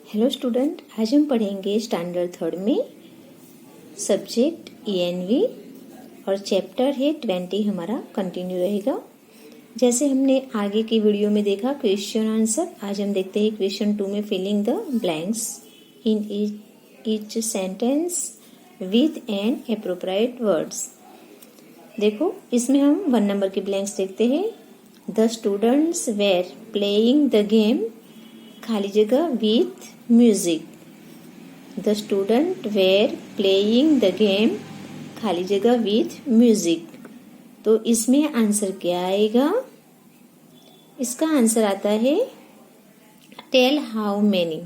Hello student, आज हम पढ़ेंगे स्टैंडर्ड थर्ड में सब्जेक्ट ENV और चैप्टर है 20 हमारा कंटिन्यू रहेगा। जैसे हमने आगे की वीडियो में देखा क्वेश्चन आंसर, आज हम देखते हैं क्वेश्चन 2 में filling the blanks in each sentence with an appropriate words. देखो इसमें हम 1 नंबर के ब्लैंक्स देखते हैं। The students were playing the game खाली जगह with music. The student were playing the game खाली जगह विथ म्यूजिक। तो इसमें आंसर क्या आएगा? इसका आंसर आता है टेल हाउ मेनी।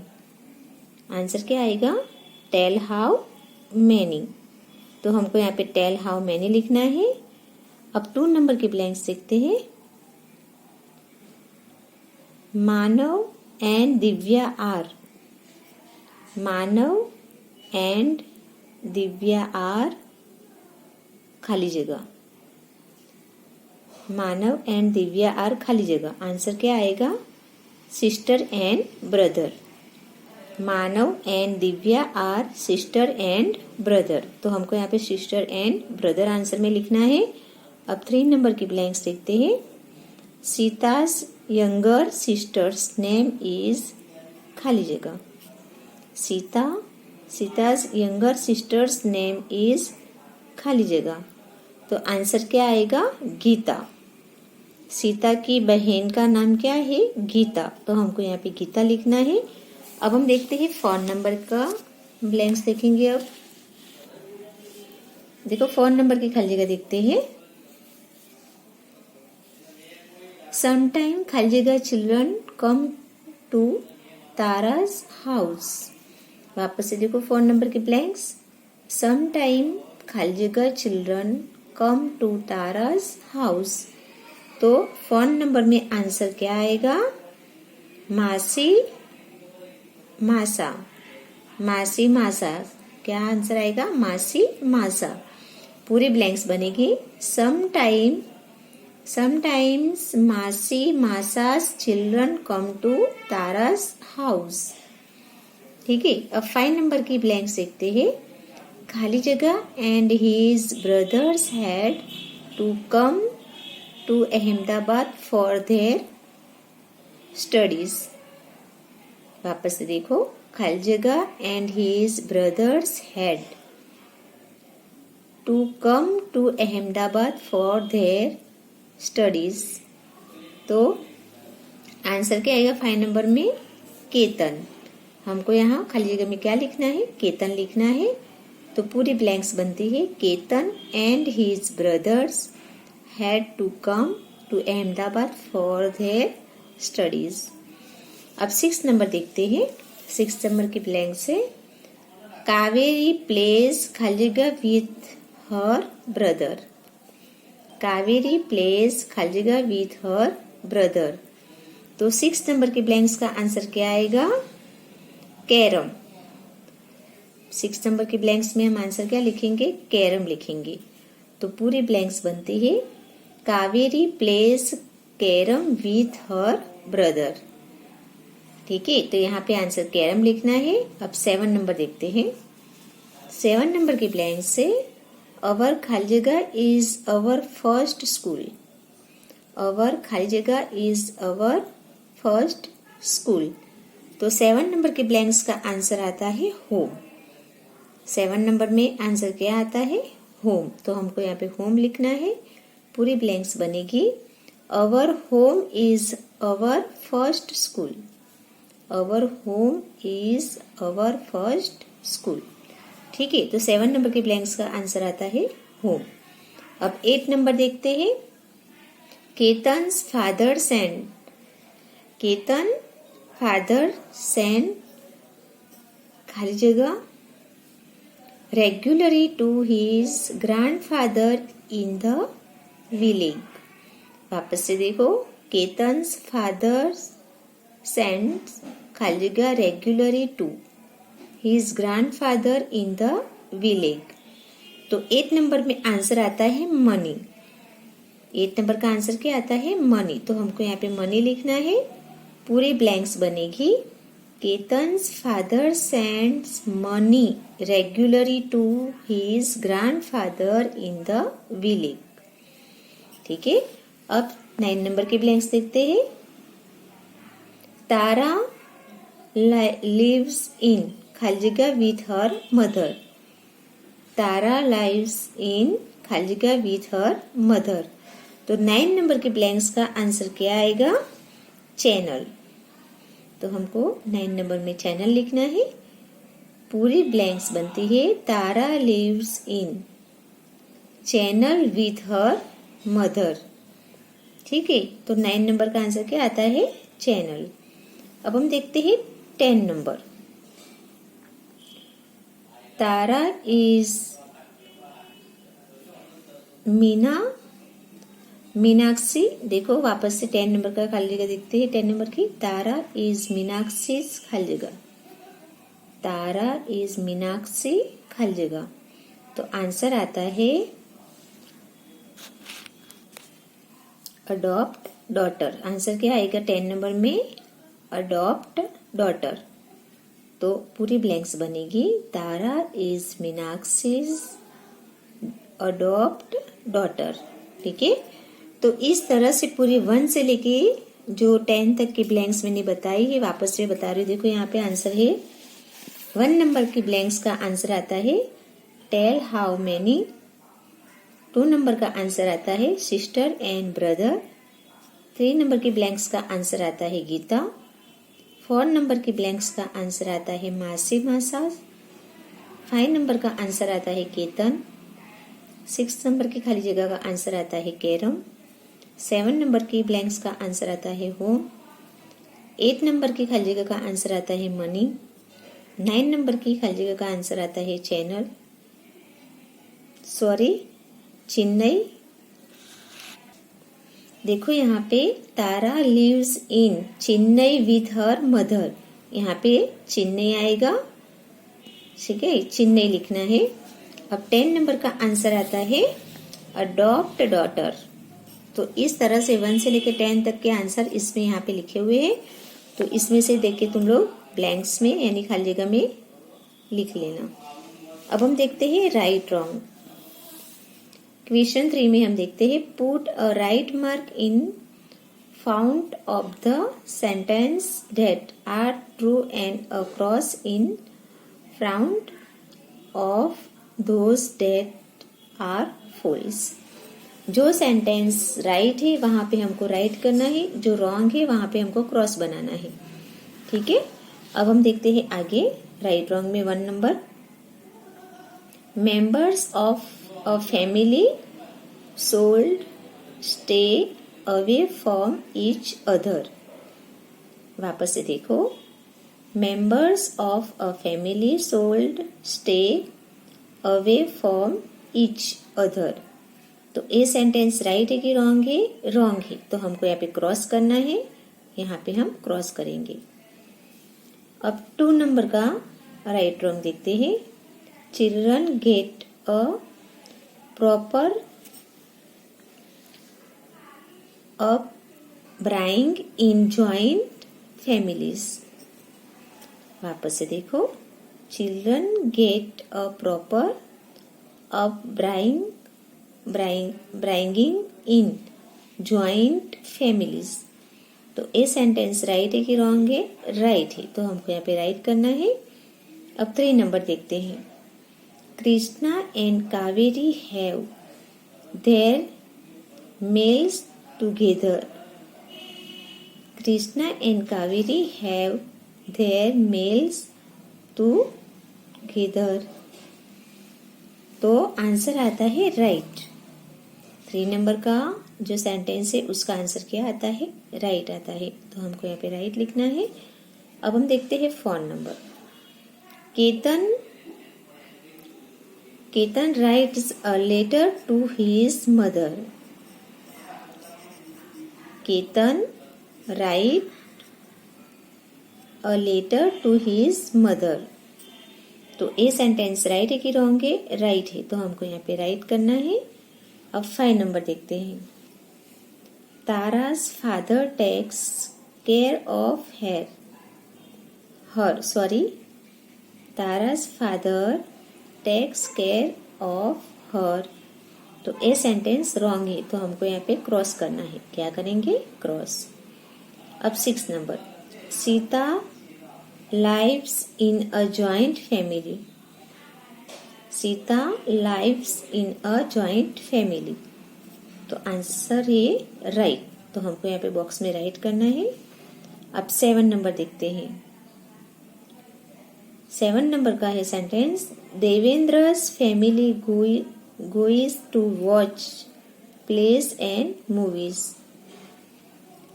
आंसर क्या आएगा? Tell how many. तो हमको यहाँ पे टेल हाउ मेनी लिखना है। अब 2 नंबर के ब्लैंक्स देखते हैं। Manav and Divya are. Manav and Divya are खाली जगह। मानव एंड दिव्या आर खाली जगह। आंसर क्या आएगा? Sister and brother. Manav and Divya are sister and brother. तो हमको यहाँ पे सिस्टर एंड ब्रदर आंसर में लिखना है। अब 3 नंबर की ब्लैंक्स देखते हैं। सीता's younger sister's name is खाली जगह। सीता's younger sister's name is खाली जगह। तो आंसर क्या आएगा? गीता। सीता की बहन का नाम क्या है? गीता। तो हमको यहाँ पे गीता लिखना है। अब हम देखते हैं 4 नंबर का ब्लैंक्स देखेंगे। अब देखो 4 नंबर की खाली जगह देखते हैं। Sometime खाली जगह children come to Tara's house. वापस से देखो 4 नंबर के ब्लैंक्स। Sometime खाली जगह children come to Tara's house. तो 4 नंबर में आंसर क्या आएगा? मासी मासा। मासी मासा। क्या आंसर आएगा? मासी मासा। पूरे ब्लैंक्स बनेगी। Sometimes Masi Masa's children come to Tara's house। ठीक है। अब 5 नंबर की ब्लैंक्स देखते हैं। खाली जगह and his brothers had to come to Ahmedabad for their studies। वापस से देखो। खाली जगह and his brothers had to come to Ahmedabad for their studies. तो आंसर क्या आएगा 5 नंबर में? केतन। हमको यहाँ खाली जगह में क्या लिखना है? केतन लिखना है। तो पूरी ब्लैंक्स बनती है। Ketan and his brothers had to come to Ahmedabad for their studies. अब 6 नंबर देखते हैं। 6 नंबर की ब्लैंक से कावेरी प्लेज खाली जगह with her brother. Kaveri plays खाली जगह विथ हर ब्रदर। तो 6 नंबर के ब्लैंक्स का आंसर क्या आएगा? कैरम। 6 नंबर के ब्लैंक्स में हम आंसर क्या लिखेंगे? कैरम लिखेंगे। तो पूरी ब्लैंक्स बनती है Kaveri plays carrom with her brother. ठीक है। तो यहाँ पे आंसर कैरम लिखना है। अब 7 नंबर देखते हैं। 7 नंबर के ब्लैंक से अवर खाली जगह इज अवर फर्स्ट स्कूल। अवर खाली जगह इज अवर फर्स्ट स्कूल। तो 7 नंबर के ब्लैंक्स का आंसर आता है होम। 7 नंबर में आंसर क्या आता है? होम। तो हमको यहाँ पे होम लिखना है। पूरी ब्लैंक्स बनेगी our home is our first school. Our home is our first school. ठीक है। तो 7 नंबर के ब्लैंक्स का आंसर आता है होम। अब 8 नंबर देखते हैं। Ketan's father send. Ketan father send खाली जगह regularly to his grandfather in the village. वापस से देखो। केतन्स फादर सेंड खाली जगह regularly to his grandfather in the village. तो 8 नंबर में आंसर आता है मनी। 8 नंबर का आंसर क्या आता है? मनी। तो हमको यहाँ पे मनी लिखना है। पूरी ब्लैंक्स बनेगी Ketan's father sends money regularly to his grandfather in the village. ठीक है, अब 9 नंबर के ब्लैंक्स देखते हैं. तारा lives in खाली जगह with her mother. Tara lives in खाली जगह with her mother. तो 9 नंबर के ब्लैंक्स का आंसर क्या आएगा? चैनल. तो हमको 9 नंबर में चैनल लिखना है. पूरी ब्लैंक्स बनती है Tara lives in Chennai with her mother. ठीक है, तो 9 नंबर का आंसर क्या आता है? चैनल. अब हम देखते हैं 10 नंबर. Tara is Meenakshi. देखो वापस से 10 नंबर का खाली जगह देखते हैं. 10 नंबर की तारा इज मीनाक्षी खाली जगह. तारा इज मीनाक्षी खाली जगह. तो आंसर आता है अडॉप्ट डॉटर. आंसर क्या आएगा 10 नंबर में? Adopt daughter. तो पूरी ब्लैंक्स बनेगी तारा इज मीनाक्षीज अडॉप्ट डॉटर. ठीक है, तो इस तरह से पूरी 1 से लेके जो 10 तक की ब्लैंक्स मैंने बताई है वापस से बता रही हूँ. देखो यहाँ पे आंसर है 1 नंबर की ब्लैंक्स का आंसर आता है टेल हाउ मैनी. 2 नंबर का आंसर आता है सिस्टर एंड ब्रदर. 3 नंबर की ब्लैंक्स का आंसर आता है गीता. 4 नंबर की ब्लैंक्स का आंसर आता है मासी मासा. 5 नंबर का आंसर आता है केतन. 6 नंबर की खाली जगह का आंसर आता है कैरम. 7 नंबर की ब्लैंक्स का आंसर आता है होम. 8 नंबर की खाली जगह का आंसर आता है मनी. 9 नंबर की खाली जगह का आंसर आता है चेन्नई. देखो यहाँ पे Tara lives in Chennai with her mother. यहाँ पे चेन्नई आएगा. ठीक है, चेन्नई लिखना है. अब 10 नंबर का आंसर आता है अडॉप्ट डॉटर. तो इस तरह से 1 से लेकर 10 तक के आंसर इसमें यहाँ पे लिखे हुए हैं. तो इसमें से देख के तुम लोग ब्लैंक्स में यानी खाली जगह में लिख लेना. अब हम देखते हैं राइट रॉन्ग. क्वेश्चन 3 में हम देखते हैं put a right mark in front of the sentence that are true and a cross in front of those that are false. जो सेंटेंस राइट है वहां पे हमको राइट करना है, जो रॉन्ग है वहां पे हमको क्रॉस बनाना है. ठीक है, अब हम देखते हैं आगे राइट रॉन्ग में 1 number. Members of a family sold stay away from each other. वापस से देखो, members of a family sold stay away from each other. तो ये सेंटेंस राइट है कि रॉन्ग है? रॉन्ग है. तो हमको यहाँ पे क्रॉस करना है. यहाँ पे हम क्रॉस करेंगे. अब 2 नंबर का राइट रॉन्ग देखते हैं. Children get a proper upbringing in joint families. वापस से देखो, children get a proper upbringing in joint families. तो ये सेंटेंस राइट है कि रॉन्ग है? राइट है. तो हमको यहाँ पे राइट करना है. अब 3 नंबर देखते हैं. Krishna and Kaveri have their meals together. Krishna and Kaveri have their meals together. तो आंसर आता है राइट. 3 नंबर का जो सेंटेंस है उसका आंसर क्या आता है? राइट आता है. तो हमको यहाँ पे राइट लिखना है. अब हम देखते हैं 4 number. Ketan writes a letter to his mother. Ketan write a letter to his mother. तो ये सेंटेंस राइट है कि रॉन्ग है? राइट है. तो हमको यहाँ पे राइट करना है. अब 5 नंबर देखते हैं. Tara's father takes care of her, sorry, Tara's father takes care of her. तो ए सेंटेंस रॉन्ग है, तो हमको यहाँ पे क्रॉस करना है। क्या करेंगे? क्रॉस। अब 6 number, Sita lives in a joint family। Sita lives in a joint family। तो आंसर है राइट, तो हमको यहाँ पे बॉक्स में राइट करना है। अब 7 नंबर देखते हैं। 7 नंबर का है sentence, Devendra's family goes to watch plays and movies।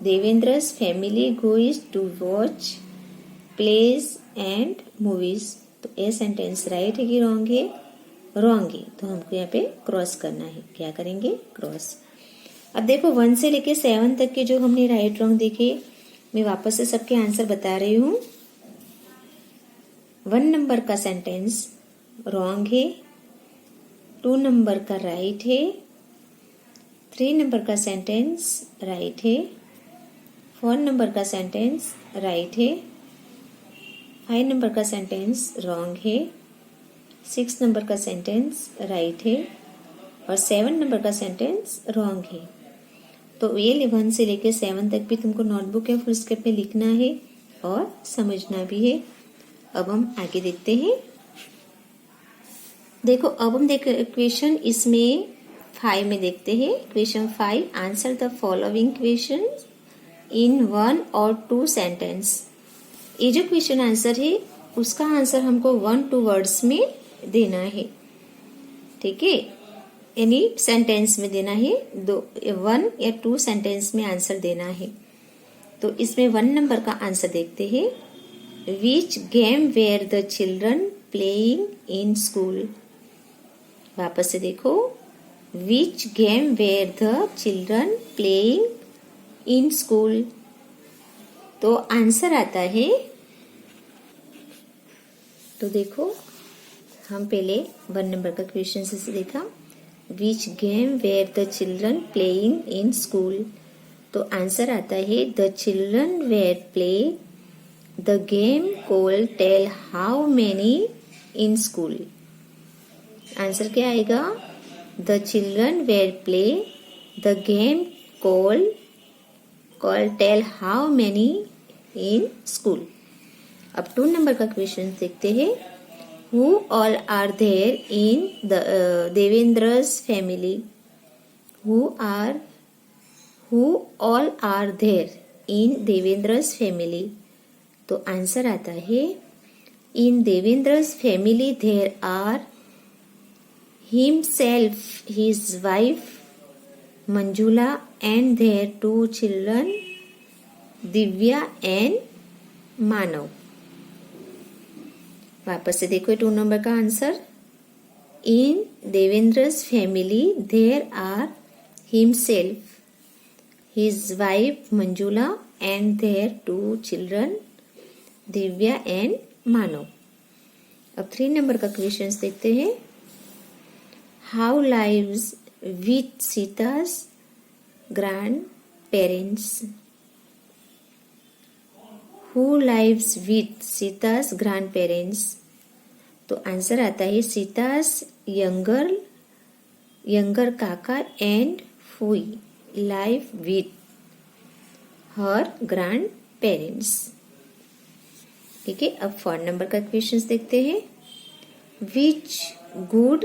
Devendra's family goes to watch plays and movies। तो ये सेंटेंस राइट है कि रॉन्ग है? रॉन्ग है, तो हमको यहाँ पे क्रॉस करना है। क्या करेंगे? क्रॉस। अब देखो 1 से लेके 7 तक के जो हमने राइट रॉन्ग देखे, मैं वापस से सबके आंसर बता रही हूँ। 1 नंबर का सेंटेंस रॉन्ग है, 2 नंबर का राइट है, 3 नंबर का सेंटेंस राइट है, 4 नंबर का सेंटेंस राइट है, 5 नंबर का सेंटेंस रॉन्ग है, 6 नंबर का सेंटेंस राइट है और 7 नंबर का सेंटेंस रॉन्ग है। तो ये 1 से लेके 7 तक भी तुमको नोटबुक या फुल स्केप में लिखना है और समझना भी है। अब हम आगे देखते हैं। देखो अब हम देख क्वेश्चन इसमें 5 में देखते हैं। Question 5, answer the following question in 1 और 2 सेंटेंस। ये जो क्वेश्चन आंसर है उसका आंसर हमको 1-2 वर्ड्स में देना है, ठीक है, यानी सेंटेंस में देना है। 1 या 2 सेंटेंस में आंसर देना है। तो इसमें 1 नंबर का आंसर देखते हैं। Which game were the children playing in school. वापस से देखो, which game were the children playing in school. तो आंसर आता है, तो देखो हम पहले 1 नंबर का क्वेश्चन से देखा, which game were the children playing in school. तो आंसर आता है, the children were play the game called tell how many in school. Answer क्या आएगा? The children were play the game called tell how many in school. अब 2 number का question देखते हैं। Who all are there in the Devendra's family? Who all are there in Devendra's family? तो answer आता है, in Devendra's family there are himself, his wife Manjula and their 2 children Divya and Manav। वापस से देखो 2 number का answer, in Devendra's family there are himself, his wife Manjula and their 2 children Divya and Manav. अब 3 number का question देखते हैं। Who lives with Sita's grandparents. Who lives with Sita's grandparents. तो answer आता है, Sita's younger kaka and phui live with her grandparents. ठीक है, अब 4 नंबर का क्वेश्चन देखते हैं। Which good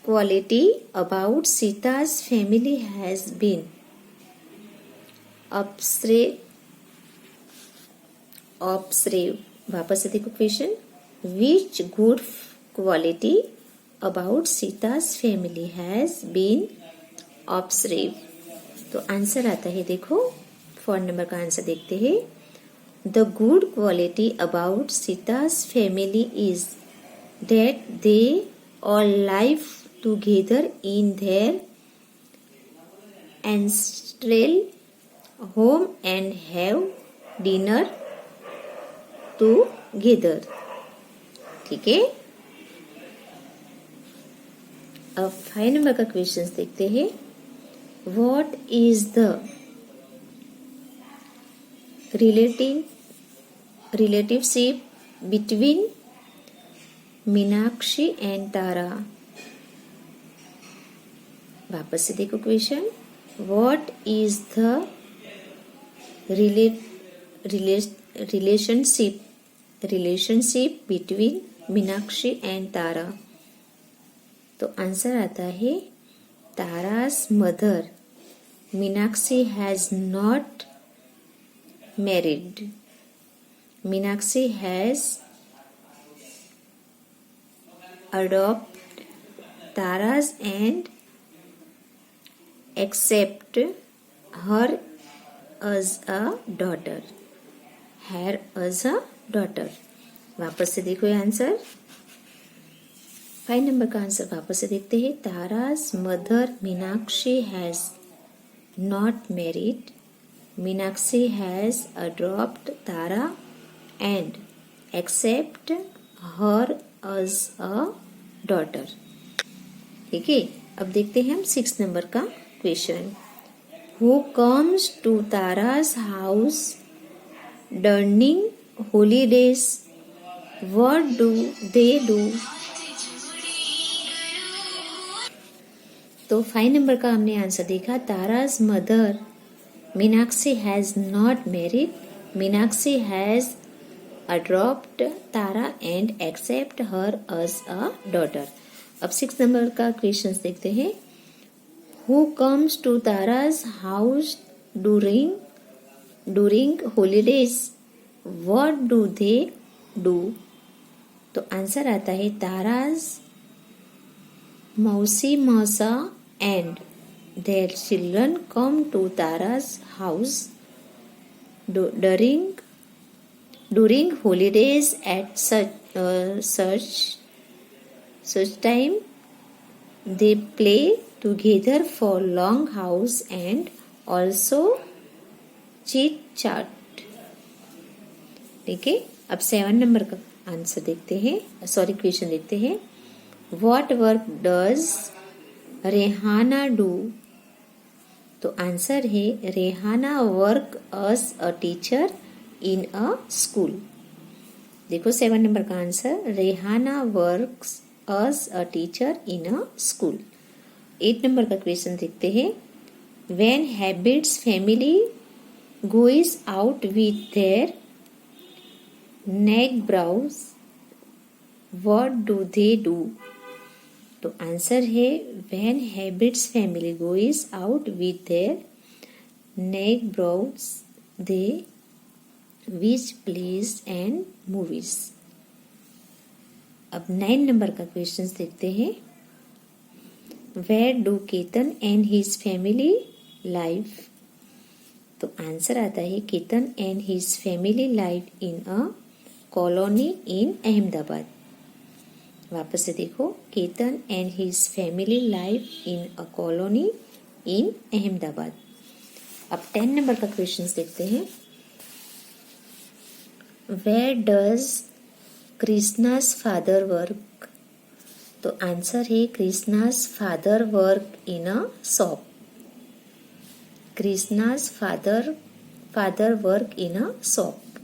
quality about Sita's family has been observe. वापस से देखो question, which good quality about Sita's family has been observe. तो आंसर आता है, देखो 4 नंबर का आंसर देखते हैं। The good quality about Sita's family is that they all live together in their ancestral home and have dinner together. ठीक है, अब 5 नंबर का क्वेश्चन देखते हैं। What is the relative relationship between Meenakshi and Tara. वापस से देखो question, what is the relationship between Meenakshi and Tara. तो आंसर आता है Tara's mother Meenakshi has not married. Meenakshi has adopt Tara's and accept her as a daughter। her as a daughter। वापस से देखो ये आंसर, 5 नंबर का आंसर वापस से देखते हैं। Tara's mother Meenakshi has not married. Meenakshi has adopt Tara and accept her as a daughter. ठीक है, अब देखते हैं हम 6 नंबर का question. Who comes to Tara's house during holidays, what do they do. तो 5 नंबर का हमने आंसर देखा, Tara's mother Meenakshi has not married. Meenakshi has adopt Tara and accept her as a daughter. अब 6 नंबर का क्वेश्चन देखते हैं। Who comes to Tara's house during holidays, what do they do. तो answer आता है Tara's mausi mausa and their children come to Tara's house during holidays at such time they play together for long hours and also chit chat। ठीक है, अब 7 number का answer देखते हैं, sorry question देखते हैं। What work does Rehana do. तो आंसर है Rehana work as a teacher in a school. देखो 7 नंबर का answer, Rehana works as a teacher in a school. 8 number का क्वेश्चन देखते हैं। When habits family goes out with their neighbours, what do they do. तो answer है when habits family goes out with their neighbours they which place and movies. अब 9 number का question देखते हैं। Where do Ketan and his family live. तो answer आता है Ketan and his family live in a colony in Ahmedabad. वापस से देखो, Ketan and his family live in a colony in Ahmedabad. अब 10 नंबर का क्वेश्चन देखते हैं। Where does Krishna's father work। तो आंसर है Krishna's father work in a shop। Krishna's father work in a shop।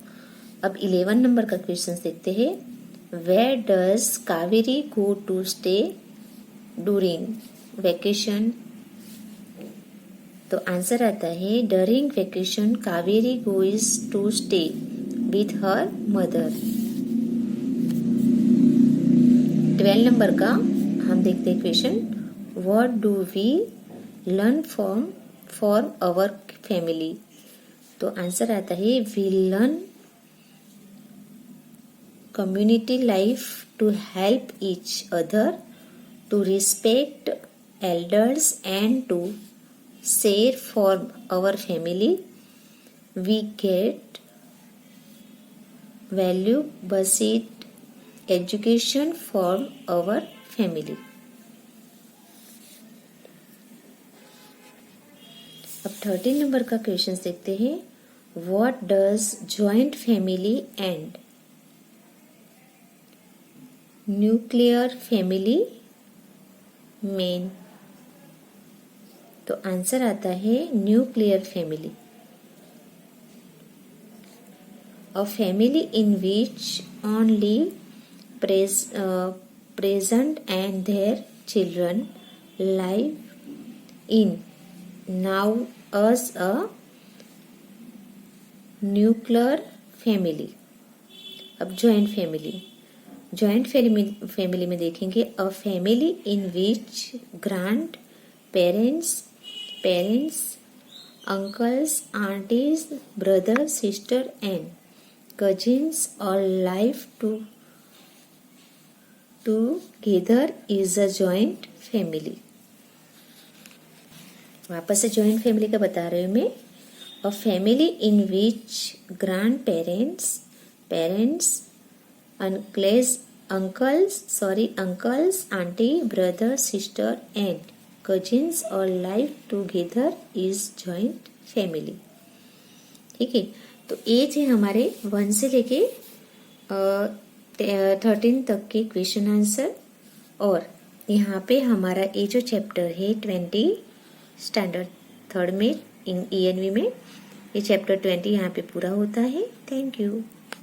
अब 11 नंबर का क्वेश्चन देखते हैं। Where does Kaveri go to stay during vacation। तो आंसर आता है during vacation Kaveri goes to stay with her mother। 12 number का हम देखते हैं question. What do we learn for our family. तो आंसर आता है we learn community life, to help each other, to respect elders and to share for our family. We get value based education for our family। अब 13 number का question देखते हैं। What does joint family and nuclear family mean. तो answer आता है nuclear family. A family in which only present and their children live in now as a nuclear family. अब joint family में देखेंगे a family in which grand parents uncles, aunties, brothers, sister and cousins all live together is a joint family. वापस से joint family का बता रही हूँ मैं. A family in which grand parents uncles, auntie, brother, sister and cousins all live together is joint family. ठीक है, तो ये थे हमारे 1 से लेके 13 तक के क्वेश्चन आंसर. और यहाँ पे हमारा ये जो चैप्टर है 20 स्टैंडर्ड 3rd में ENV में, ये चैप्टर 20 यहाँ पे पूरा होता है. Thank you.